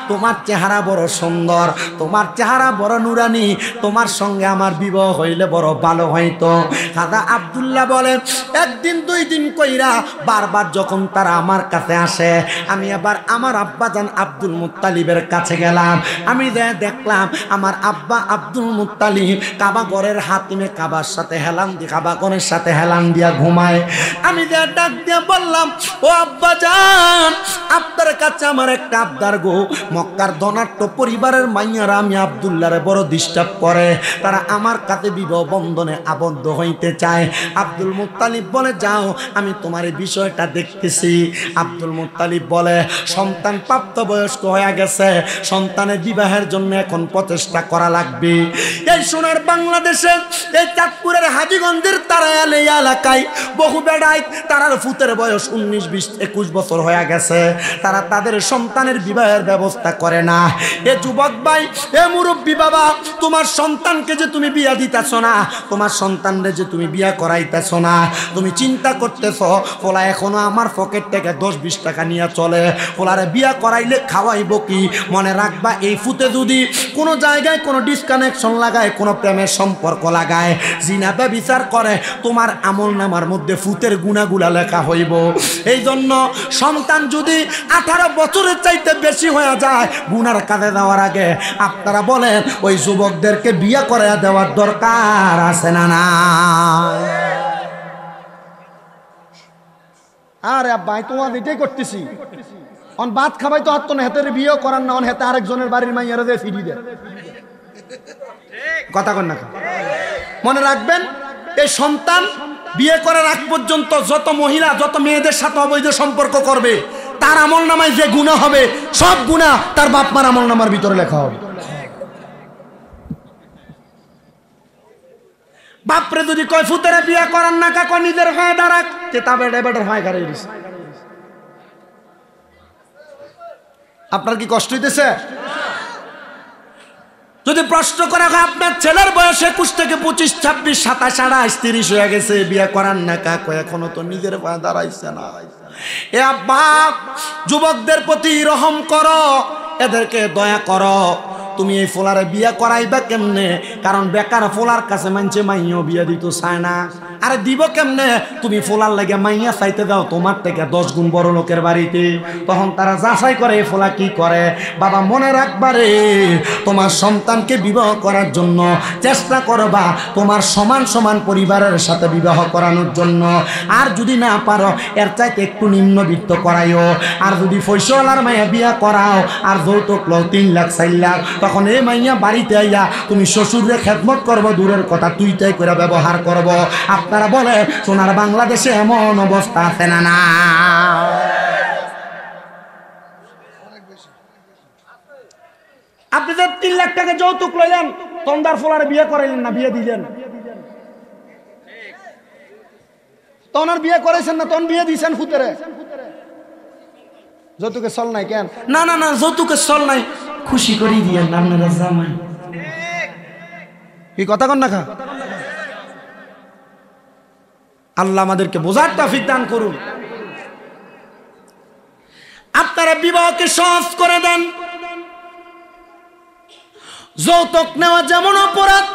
তোমার চেহারা বড় সুন্দর, তোমার চেহারা বড় নুরানি, তোমার সঙ্গে আমার বিবাহ হইলে বড় ভালো হইতো। খাজা আব্দুল্লাহ বলেন, একদিন 2 দিন কইরা বারবার যখন তারা আমার কাছে আসে, আমি আবার আমার আব্বাজান আব্দুল মুত্তালিবের কাছে গেলাম। আমি দেখলাম আমার আব্বা আব্দুল মুত্তালিব কাবা ঘরের হাতিমে কাবার সাথে হেলান দিয়ে, কাবা ঘরের সাথে হেলান দিয়া ঘুমায়। আমি ডাক দিয়ে বললাম, ও আব্বাজান, আপনার কাছে আমার একটা আবদার গো। মক্কার ধনাঢ্য পরিবারের মাইয়ারা আমি আব্দুল্লাহরে বড় ডিস্টার্ব করে, তারা আমার কাছে বিবাহ বন্ধনে আবদ্ধ হইতে চায়। আব্দুল মুত্তালিব বলে, যাও, আমি তোমার এই বিষয়টা দেখতেছি। আব্দুল মুত্তালিব বলে, সন্তান প্রাপ্তবয়স্ক হয়ে গেছে, সন্তানের বিবাহের জন্য এখন প্রচেষ্টা করা লাগবে। এই সোনার বাংলাদেশে এই চাঁদপুরের হাজীগঞ্জের তারায়ালে এলাকায় বহু বেড়াই, তারার ফুতের বয়স 19, 20, 21 বছর হয়ে গেছে, তারা তাদের সন্তানের বিবাহের ব্যবস্থা করে না। এ যুবক ভাই, এ মুরব্বী বাবা, তোমার সন্তানকে যে তুমি বিয়া দিতেছ না, তোমার সন্তানরে যে তুমি বিয়া করাইতেছ না, তুমি চিন্তা করতেছ পোলা এখনো আমার পকেট থেকে 10-20 টাকা নিয়ে চলে, পোলারে বিয়া করাইলে খাওয়াইব কি? মনে রাখবা, এই ফুতে যদি কোনো জায়গায় কোনো ডিসকানেকশন লাগায়, কোনো প্রেমের সম্পর্ক লাগায়, জিনা ব্যভিচার করে, তোমার আমল নামার মধ্যে ফুতের গুণাগুলা লেখা হইব। এই জন্য সন্তান যদি 18 বছরের চাইতে বেশি হয়ে যায়, গুনার কাজে দেওয়ার আগে আপনারা বলেন ওই যুবকদেরকে বিয়ে করে দেওয়ার দরকার আছে না না? আরে আব্বা, তোমার এটাই করতেছি, অন ভাত খাবাই তো হাত তো না, হেতের বিয়ে করার না, অন হেতে আরেকজনের বাড়ির মাইয়ারা দিয়ে ফিরি দেয়। কথা কন না? মনে রাখবেন, এই সন্তান বিয়ে করার আগ পর্যন্ত যত মহিলা, যত মেয়েদের সাথে অবৈধ সম্পর্ক করবে, তার আমল নামায় যে গুনাহ হবে, সব গুনাহ তার বাপ মার আমল নামার ভিতরে লেখা হবে। বাপরে যদি কয় ফুতেরা বিয়ে করার না, কাকা নিজের হয়ে দাঁড়াক, কেতাবে ডেবেটের হয় গাড়ি। আপনার কি কষ্ট হইতেছে? যদি প্রশ্ন করা হয়, আপনার ছেলের বয়স 21 থেকে 25, 26, 27, 28, 30 হয়ে গেছে, বিয়ে করার না, কাকা এখনো তো নিজের পায়ে দাঁড়াইছে না। এ আব্বা, যুবকদের প্রতি রহম করো, এদেরকে দয়া করো। তুমি এই ফোলারে বিয়া করাইবা কেমনে? কারণ বেকার ফোলার কাছে মানছে মাইও বিয়া দিতে চায় না। আরে দিব কেমনে? তুমি ফোলার লাগে মাইয়া চাইতে দাও তোমার থেকে 10 গুণ বড় লোকের বাড়িতে। তখন তারা যাচাই করে ফোলা কি করে, বাবা মনে রাখবারে তোমার সন্তানকে বিবাহ করার জন্য চেষ্টা করবা তোমার সমান সমান পরিবারের সাথে বিবাহ করানোর জন্য। আর যদি না পারো এর চাইতে একটু নিম্নবিত্ত করাইও। আর যদি ফয়সালার মাইয়া বিয়া করাও আর যৌতুক লো 3 লাখ 4 লাখ, তখন এই মাইয়া বাড়িতে আইয়া তুমি শ্বশুরের খেদমত করবো দূরের কথা তুইটাই করে ব্যবহার করব। আপনারা বলে সোনার বাংলাদেশে এমন অবস্থা আছে না? না, আপনি যে 3 লাখ টাকা যৌতুক লইলেন তন্দার ফোলারে বিয়ে করাইলেন না, বিয়ে দিলেন। তখন আর বিয়ে করেছেন না, তখন বিয়ে দিয়েছেন ফুতেরে। যৌতুকের চল নাই কেন? না না না, যৌতুকের চল নাই, খুশি করি দিয়ে আপনারা জামাই। এই কথা কন না খা। আল্লাহ আমাদেরকে বোঝার তৌফিক দান করুন। আপনারা বিবাহকে সহজ করে দেন। যৌতুক নেওয়া যেমন অপরাধ,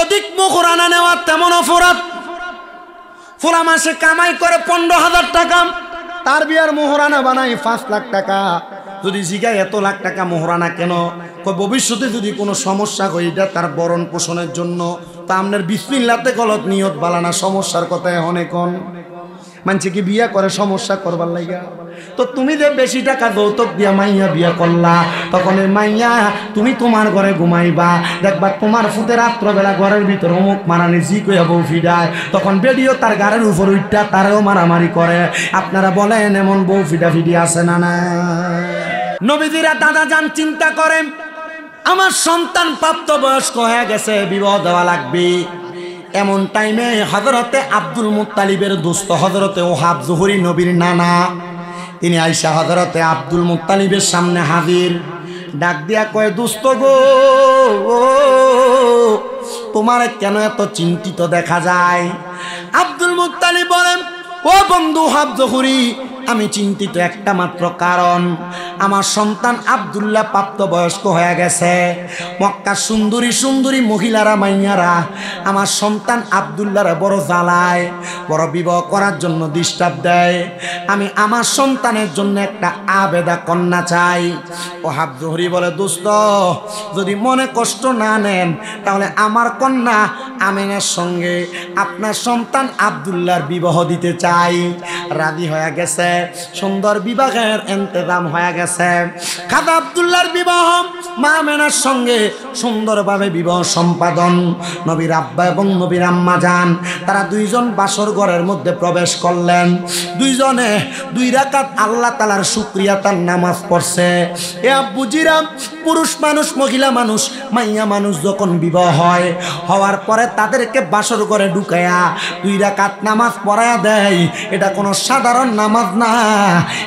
অধিক মোহরানা নেওয়া তেমন অপরাধ। ফোলা মাসে কামাই করে 15,000 টাকা, তার বিয়ার মোহরানা বানাই 5 লাখ টাকা। যদি জিগায় এত লাখ টাকা মোহরানা কেন? ভবিষ্যতে যদি কোনো সমস্যা হয় এটা তার বরণ পোষণের জন্য। তা আপনার বিসমিল্লাতে গলত নিয়ত বালানা, সমস্যার কথায় অনেকন মানছে কি বিয়া করে সমস্যা করবার লাগা। তো তুমি যে বেশি টাকা যৌতুক দিয়া মাইয়া বিয়া করলা, তখন এই মাইয়া তুমি তোমার ঘরে ঘুমাইবা, দেখবা তোমার ফুতে রাত্রবেলা ঘরের ভিতর অমুক মারানি জি কইয়া বউ ফিডায়, তখন বেডিও তার গাড়ির উপর উঠটা তারেও মারামারি করে। আপনারা বলেন এমন বউ ফিডাফিডি আছে না? না, নবীজিরা দাদা যান চিন্তা করেন আমার সন্তান প্রাপ্তবয়স্ক হয়ে গেছে, বিবাহ দেওয়া লাগবে। এমন টাইমে হযরতে আব্দুল মুত্তালিবের দোস্ত হযরতে ওহাব জুহরি নবীর নানা, তিনি আয়েশা হযরতে আব্দুল মুত্তালিবের সামনে হাজির। ডাক দিয়া কয়, দোস্ত গো, তোমার কেন এত চিন্তিত দেখা যায়? আব্দুল মুত্তালিব বলেন, ও বন্ধু ওহাব জুহরি, আমি চিন্তিত একটা মাত্র কারণ, আমার সন্তান আব্দুল্লাহ প্রাপ্তবয়স্ক হয়ে গেছে। মক্কার সুন্দরী সুন্দরী মহিলারা মাইয়ারা আমার সন্তান আব্দুল্লাহরে বড় জ্বালায়, বড় বিবাহ করার জন্য ডিস্টার্ব দেয়। আমি আমার সন্তানের জন্য একটা আবেদা কন্যা চাই। ওহাব জুহরি বলে, দোস্ত যদি মনে কষ্ট না নেন তাহলে আমার কন্যা আমিনার সঙ্গে আপনার সন্তান আব্দুল্লাহর বিবাহ দিতে চাই। রাজি হয়ে গেছে, সুন্দর বিবাহের ইন্তজাম হয়ে গেছে। খাজা আব্দুল্লাহর বিবাহ মা আমিনার সঙ্গে সুন্দরভাবে বিবাহ সম্পাদন। নবীর আব্বা এবং নবীর আম্মা যান, তারা দুইজন বাসর ঘরের মধ্যে প্রবেশ করলেন। দুইজনে 2 রাকাত আল্লাহ তাআলার শুকরিয়া তার নামাজ পড়ছে। এ আব্বুজিরা, পুরুষ মানুষ, মহিলা মানুষ, মাইয়া মানুষ যখন বিবাহ হয়, হওয়ার পরে তাদেরকে বাসর ঘরে ঢুকায়া 2 রাকাত নামাজ পড়ায়া দেয়। এটা কোনো সাধারণ নামাজ না,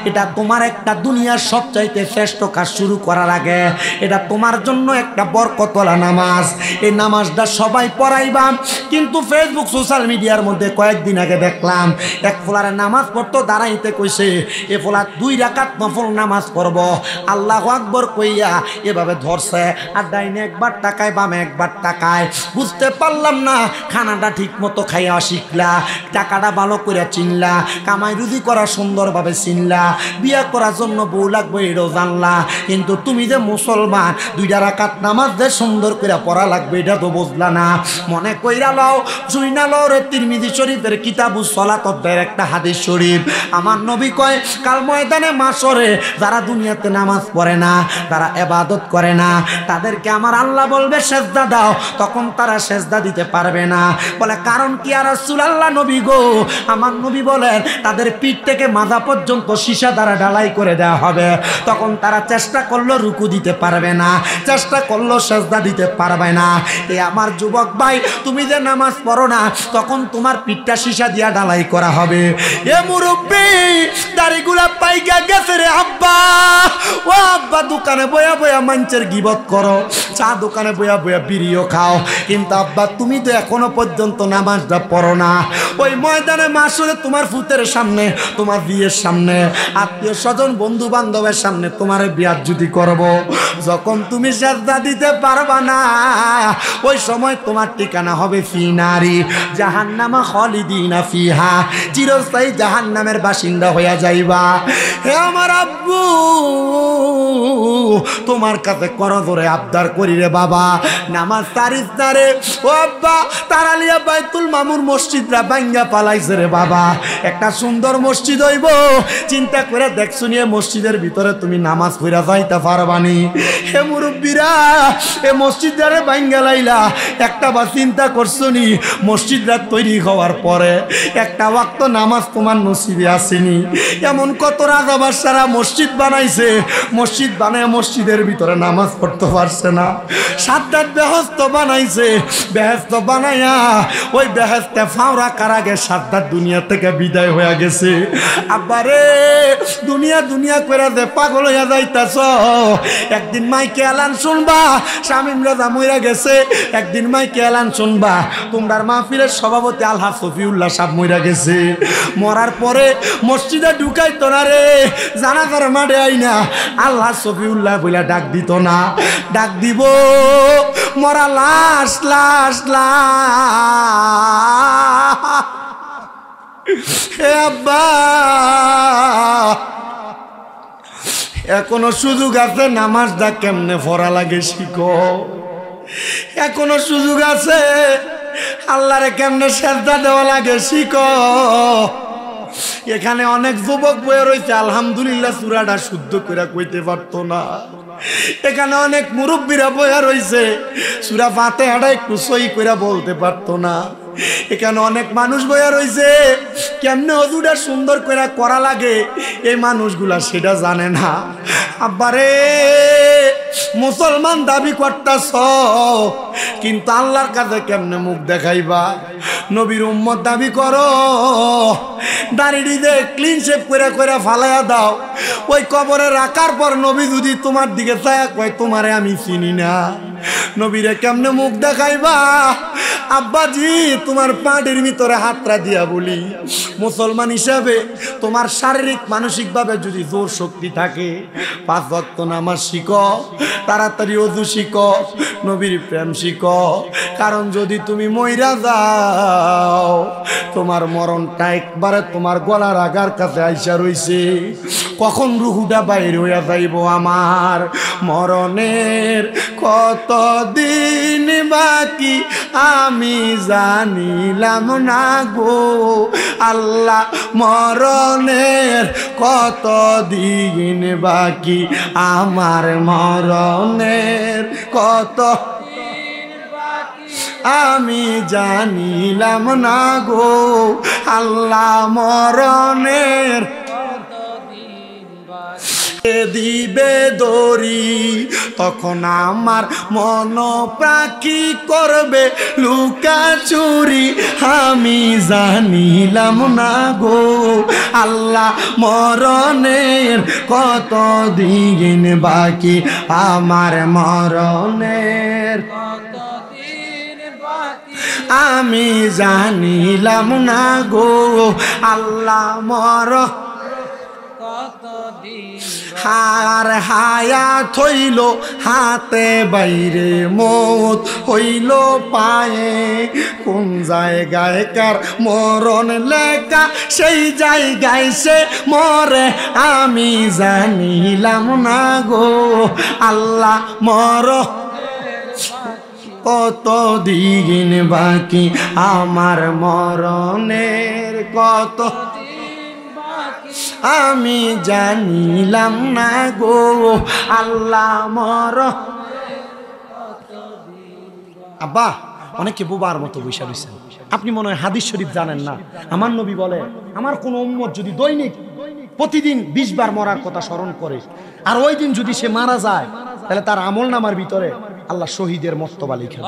এটা তোমার একটা দুনিয়ার সবচাইতে শ্রেষ্ঠ কাজ শুরু করার আগে এটা তোমার জন্য একটা বরকতওয়ালা নামাজ। এই নামাজটা সবাই পড়াইবা। কিন্তু ফেসবুক সোশ্যাল মিডিয়ার মধ্যে কয়েকদিন আগে দেখলাম এক ফোলারে নামাজ পড়তো, দাঁড়াইতে কইছে এ ফোলা 2 রাকাত নফল নামাজ পড়ব, আল্লাহু আকবার কইয়া এভাবে ধরছে, আর ডাইনে একবার তাকায়, বামে একবার তাকায়। বুঝতে পারলাম না, খানাটা ঠিক মতো খাইয়া শিখলা, টাকাটা ভালো করে চিনলা, কামাই রুজি করা সুন্দরভাবে চিনলা, বিয়া করার জন্য বউ লাগবে এটাও জানলা, কিন্তু তুমি যে মুসলমান 2 রাকাত নামাজ যে সুন্দর করে পড়া লাগবে এটা তো বুঝলা না। মনে কইরা লও, জুইনা লও রে তিরমিজি শরীফের কিতাবুস সালাত অধ্যায়ের একটা হাদিস শরীফ। আমার নবী কয়, কাল ময়দানে মাশরে যারা দুনিয়াতে নামাজ পড়ে না, তারা ইবাদত করে না, তাদেরকে আমার আল্লাহ বলবে সেজদা দাও, তখন তারা সেজদা দিতে পারবে না। বলে কারণ কি আর রাসূলুল্লাহ নবী গো? আমার নবী বলেন তাদের পিঠ থেকে মাথা পর্যন্ত সীসা দ্বারা ঢালাই করে দেওয়া হবে, তখন তারা চেষ্টা করলো রুকু দিতে পারবে না, চেষ্টা করলো সেজদা দিতে পারবে না। এ আমার যুবক ভাই, তুমি যে নামাজ পড়ো না, তখন তোমার পিঠটা সীসা দিয়া ঢালাই করা হবে। এ মুরব্বি, দাড়িগুলা পাইকা গেছে রে আব্বা। ও আব্বা, দোকানে বয়া বয়া মানুষের গিবত করো, চা দোকানে বয়া বয়া বিড়িও খাও, কিন্তু আব্বা তুমি তো এখনো পর্যন্ত নামাজটা পড়ো না। ওই ময়দানে মাসরে তোমার ফুতের সামনে, তোমার বিয়ের সামনে, আত্মীয় স্বজন বন্ধু বান্ধবের সামনে তোমার বিয়ার যদি করবো, যখন তুমি সেজদা দিতে পারবা না ওই সময় তোমার ঠিকানা হবে ফিনারি জাহান্নামা খালিদিনা ফিহা, চিরস্থায়ী জাহান্নামের বাসিন্দা হইয়া যাইবা। হে আমার আব্বু, তোমার কাছে করজোরে আবদার করি রে বাবা, নামাজ তারিস না রে। ও আব্বা, তারালিয়া বাইতুল মামুর মসজিদরা ভাঙ্গা পালাইছে রে বাবা, একটা সুন্দর মসজিদ হইব, চিন্তা করে দেখছো নিয়ে মসজিদের ভিতরে তুমি নামাজ পড়া যাইতে পারবানি? হে মুরব্বীরা, এ মসজিদরে ভাঙ্গা লাইলা, একটা বার চিন্তা করছো নি মসজিদরা তৈরি হওয়ার পরে একটা ওয়াক্ত নামাজ তোমার নসিবে আসেনি? এমন কত রাজা বাদশারা মসজিদ বানাইছে, মসজিদ বানায় মসজিদের ভিতরে নামাজ পড়তে পারছে না। সাদ্দাত বেহেশত বানাইছে, বেহেশত বানাইয়া ওই বেহেশতে ফাওরা কারাগে সাদ্দাত দুনিয়া থেকে বিদায় হয়ে গেছে। আব্বারে, দুনিয়া দুনিয়া করে দে পাগল হইয়া যাইতাছ। একদিন মাইকে এলান শুনবা শামীম রাজা মইরা গেছে, একদিন মাইকে এলান শুনবা তোমরার মাহফিলের সভাপতি আলহাজ শফিউল্লাহ সাহেব মইরা গেছে। মরার পরে মসজিদে ঢুকাইতো না রে, জানাজার মাঠে আইনা আলহাজ শফিউল্লাহ বইলা ডাক দিত না, ডাক দিব মরা লাশ লাশ লাশ। হে আব্বা, এখনো সুযোগ আছে নামাজটা কেমনে পড়া লাগে শিখো, এখনো সুযোগ আছে আল্লাহরে কেমনে সেজদা দেওয়া লাগে শিখো। এখানে অনেক যুবক বয়ে রয়েছে আলহামদুলিল্লাহ সূরাটা শুদ্ধ করে কইতে পারতো না। এখানে অনেক মুরব্বীরা বয়ে রয়েছে সূরা ফাতিহাটা একটু সহি করে বলতে পারতো না। এখানে অনেক মানুষ বইয়া রয়েছে কেমনে ওযুটা সুন্দর করে করা লাগে এই মানুষগুলা সেটা জানে না। আব্বারে, মুসলমান দাবি করতাছ কিন্তু আল্লাহর কাছে কেমনে মুখ দেখাইবা? নবীর উম্মত দাবি করো, দাড়ি দিয়ে ক্লিন শেভ করে করে ফালাইয়া দাও, ওই কবরে রাখার পর নবী যদি তোমার দিকে চায়া কয় তোমারে আমি চিনি না, নবীরে কেমনে মুখ দেখাইবা? আব্বাজি, তোমার পাটির ভিতরে হাতটা দিয়া বলি, মুসলমান হিসাবে তোমার শারীরিক মানসিকভাবে যদি জোর শক্তি থাকে 5 ওয়াক্ত নামাজ শিখো, তাড়াতাড়ি ওযু শিখো, নবীর প্রেম শিখো। কারণ যদি তুমি মইরা যাও তোমার মরণটা একবারে তোমার গলার আগার কাছে আইসা রইছে, কখন রুহুটা বাইর হইয়া যাইব আমার। মরণের কত দিন বাকি আমি জানিলাম না গো আল্লাহ, মরণের কত দিন বাকি আমার, মরণের কত আমি জানিলাম না গো আল্লাহ, মরণের দিবে দড়ি তখন আমার মন প্রাকি করবে লুকা চুরি, আমি জানিলাম না গো আল্লাহ, মরণের কত দিন বাকি আমার, মরণের আমি জানিলাম না গো আল্লাহ, মরণ হার হায়াত হইল হাতে বাইরে মত হইল পায়ে, কোন জায়গায় কার মরণ লেখা সেই জায়গায় সে মরে, আমি জানিলাম না গো আল্লাহ, মরণ কত দিন বাকি আমার, মরণের কত আমি জানিলাম না গো আল্লাহ, মরণ। আব্বা, অনেকে বোবার মতো বসে রয়েছেন, আপনি মনে হয় হাদিস শরীফ জানেন না। আমার নবী বলে আমার কোন উম্মত যদি দৈনিক প্রতিদিন 20 বার মরার কথা স্মরণ করে আর ওই দিন যদি সে মারা যায় তাহলে তার আমল নামার ভিতরে আল্লাহ শহীদের মর্তবা লিখেন।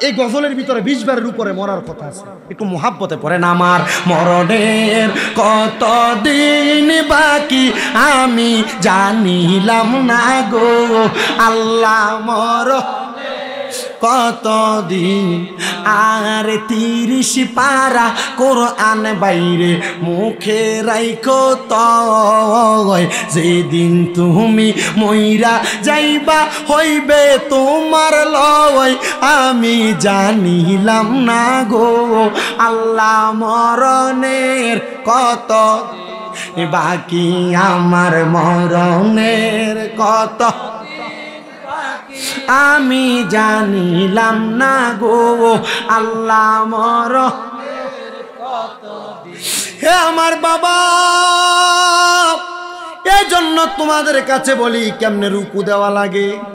এই গজলের ভিতরে 20 বারের উপরে মরার কথা আছে, একটু মুহাব্বতে পড়েন। আমার মরণের কত দিন বাকি আমি জানিলাম না গো আল্লাহ, মরণ কতদিন আর 30 পারা কোরআন বাইরে মুখে রাইখো তয় যেদিন তুমি মইরা যাইবা হইবে তোমার লয় আমি জানিলাম না গো আল্লাহ মরণের কত বাকি আমার মরণের কত আমি জানিলাম না গো আল্লাহ মরণের কত হে আমার বাবা এই জন্য তোমাদের কাছে বলি কেমনে রুকু দেওয়া লাগে।